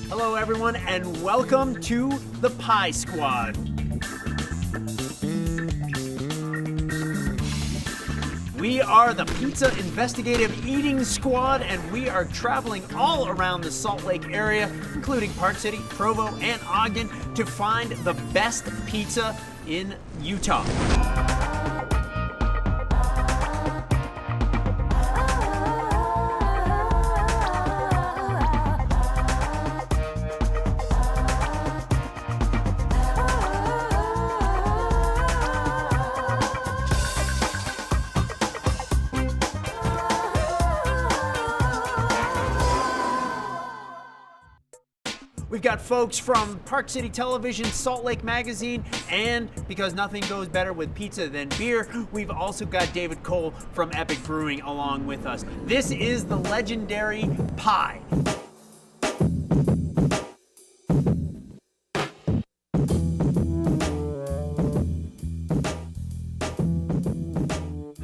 Hello everyone and welcome to the Pie Squad. We are the Pizza Investigative Eating Squad, and we are traveling all around the Salt Lake area, including Park City, Provo, and Ogden, to find the best pizza in Utah. We've got folks from Park City Television, Salt Lake Magazine, and because nothing goes better with pizza than beer, we've also got David Cole from Epic Brewing along with us. This is the legendary pie.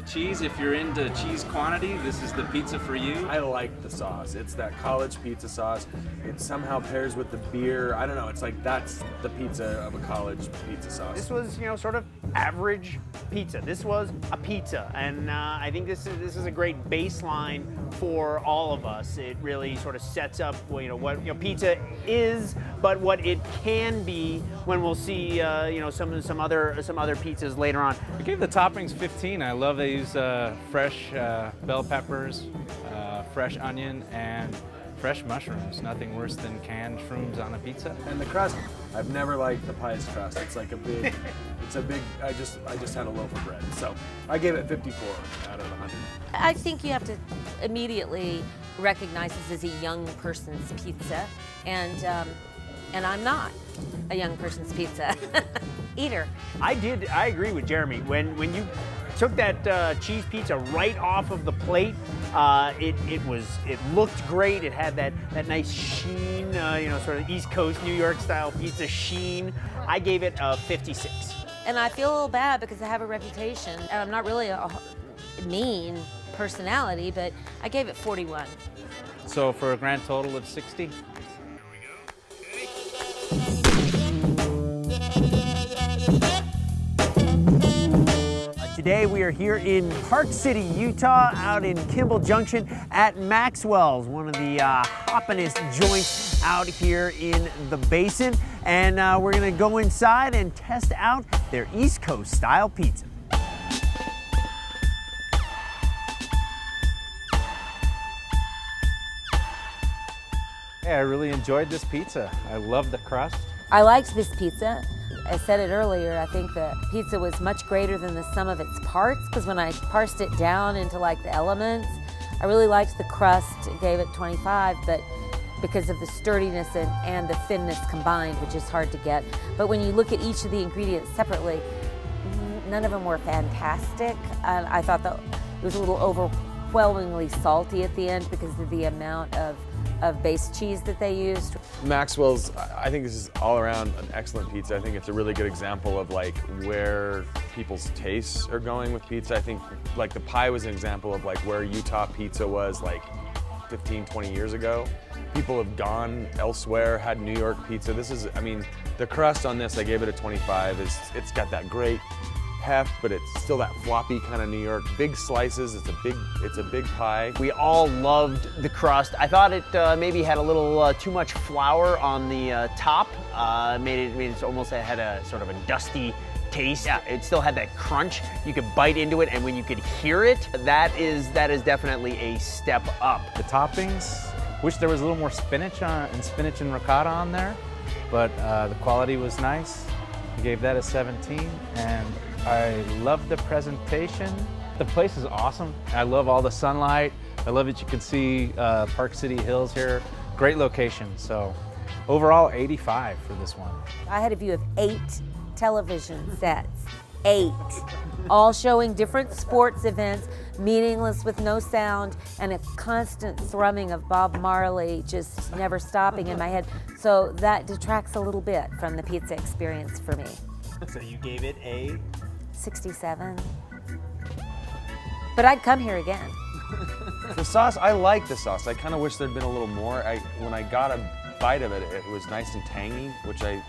Cheese, if you're into cheese quantity, this is the pizza for you. I like the sauce. It's that college pizza sauce. It somehow pairs with the beer. I don't know, it's like that's the pizza of a college pizza sauce. This was, sort of average pizza. This was a pizza, and I think this is a great baseline for all of us. It really sort of sets up, what pizza is, but what it can be when we'll see, some other pizzas later on. I gave the toppings 15. I love they use fresh bell peppers, fresh onion, and fresh mushrooms. Nothing worse than canned shrooms on a pizza. And the crust, I've never liked the pie's crust. It's like a big, I just had a loaf of bread. So I gave it 54 out of 100. I think you have to immediately recognize this as a young person's pizza, and I'm not a young person's pizza eater. I agree with Jeremy. When you took that cheese pizza right off of the plate, it looked great. It had that nice sheen, sort of East Coast New York style pizza sheen. I gave it a 56. And I feel a little bad because I have a reputation, and I'm not really a mean personality, but I gave it 41. So for a grand total of 60. Today we are here in Park City, Utah, out in Kimball Junction at Maxwell's, one of the hoppinest joints out here in the basin. And we're gonna go inside and test out their East Coast style pizza. Hey, I really enjoyed this pizza. I love the crust. I liked this pizza. I said it earlier, I think the pizza was much greater than the sum of its parts, because when I parsed it down into like the elements, I really liked the crust, gave it 25, but because of the sturdiness and the thinness combined, which is hard to get. But when you look at each of the ingredients separately, none of them were fantastic. I thought that it was a little overwhelmingly salty at the end because of the amount of base cheese that they used. Maxwell's, I think this is all around an excellent pizza. I think it's a really good example of like where people's tastes are going with pizza. I think like the pie was an example of like where Utah pizza was like 15, 20 years ago. People have gone elsewhere, had New York pizza. This is, the crust on this, I gave it a 25. It's got that great heft, but it's still that floppy kind of New York. Big slices, it's a big pie. We all loved the crust. I thought it maybe had a little too much flour on the top. Made it almost had a sort of a dusty taste. Yeah, it still had that crunch. You could bite into it, and when you could hear it, that is definitely a step up. The toppings, wish there was a little more spinach and ricotta on there, but the quality was nice. I gave that a 17, and I love the presentation. The place is awesome. I love all the sunlight. I love that you can see Park City Hills here. Great location. So overall, 85 for this one. I had a view of 8 television sets, 8, all showing different sports events, meaningless with no sound, and a constant thrumming of Bob Marley just never stopping in my head. So that detracts a little bit from the pizza experience for me. So you gave it a 67. But I'd come here again. The sauce, I like the sauce. I kind of wish there'd been a little more. When I got a bite of it, it was nice and tangy, which I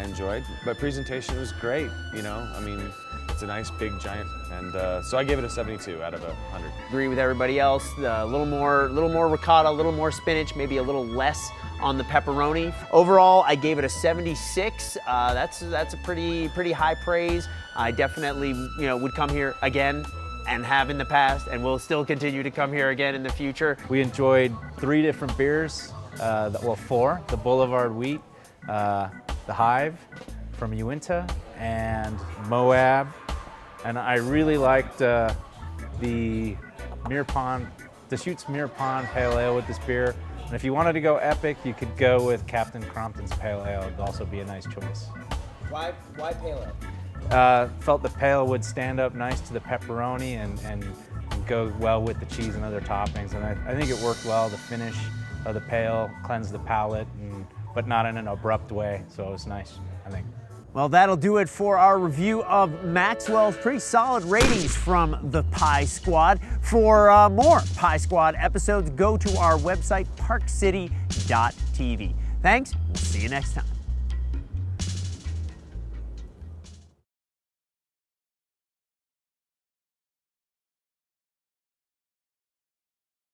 enjoyed. But presentation was great, I mean, it's a nice big giant, and so I gave it a 72 out of 100. Agree with everybody else. A little more ricotta, a little more spinach, maybe a little less on the pepperoni. Overall, I gave it a 76. That's a pretty high praise. I definitely would come here again, and have in the past, and will still continue to come here again in the future. We enjoyed 3 different beers, 4, the Boulevard Wheat, the Hive from Uinta, and Moab. And I really liked the Deschutes Mirror Pond Pale Ale with this beer. And if you wanted to go epic, you could go with Captain Crompton's Pale Ale. It'd also be a nice choice. Why Pale Ale? Felt the pale would stand up nice to the pepperoni and go well with the cheese and other toppings. And I think it worked well. The finish of the pale cleansed the palate, but not in an abrupt way. So it was nice, I think. Well, that'll do it for our review of Maxwell's. Pretty solid ratings from the Pie Squad. For more Pie Squad episodes, go to our website, parkcity.tv. Thanks. We'll see you next time.